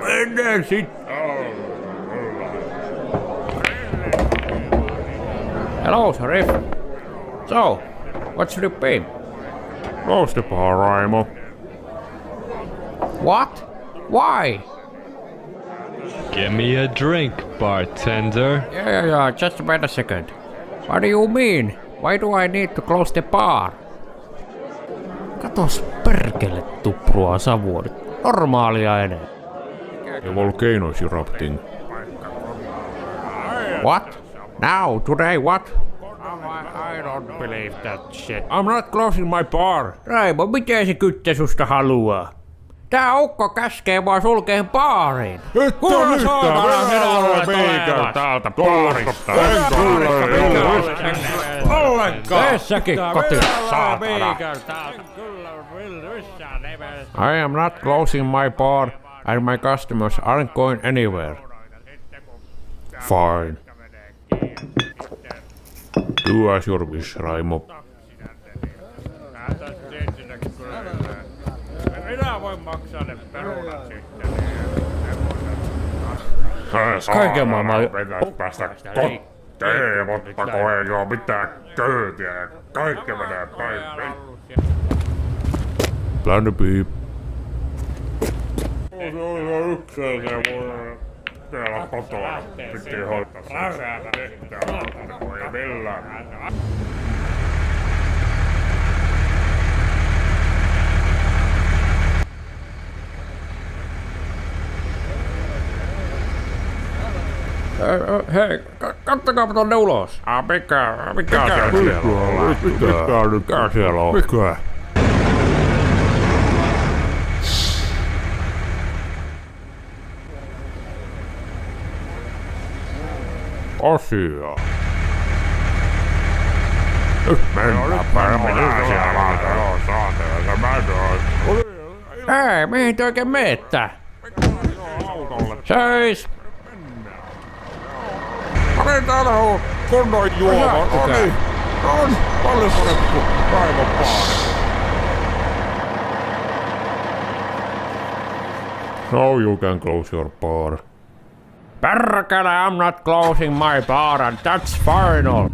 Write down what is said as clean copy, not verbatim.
Mennään sit. Hello, Sheriff. So, what's your name? Close the bar, Raimo. What? Why? Give me a drink, bartender. Yeah, just wait a second. What do you mean? Why do I need to close the bar? Katos perkele tuprua savua nyt. Normaalia enää. The volcanoes erupting. What? Now, today, what? I don't believe that shit. I'm not closing my bar. Raimo, miten se kyttä susta haluaa? Tää ukko käskee vaan sulkeen baariin. Kuule saatana, minä olen veikään täältä baarista. En tule ollenkaan. Tässäkin kotiin, saatana. I am not closing my bar and my customers aren't going anywhere. Fine. Do as your wish, Raimo. Minä voin maksaa ne perunat sitten. Kaiken maailman... Päästä koteen, mutta kun ei oo mitään köytiä ja kaikki menee päin. Plan B. Se on yksin se voi täällä kotona. Piti hoitaa se. Voi millään. Hei, kattakaapa tonne ulos. Mikä siellä on? Mikä? Asia. Nyt mennään päin. Mitä siellä on? Saatella, Hei, mihin te oikein meette? Seis! Mä täällä on kunnon juoma. Noniin. On paljon parempi Raimon baari. Now you can close your bar. Perkele, I'm not closing my bar and that's final.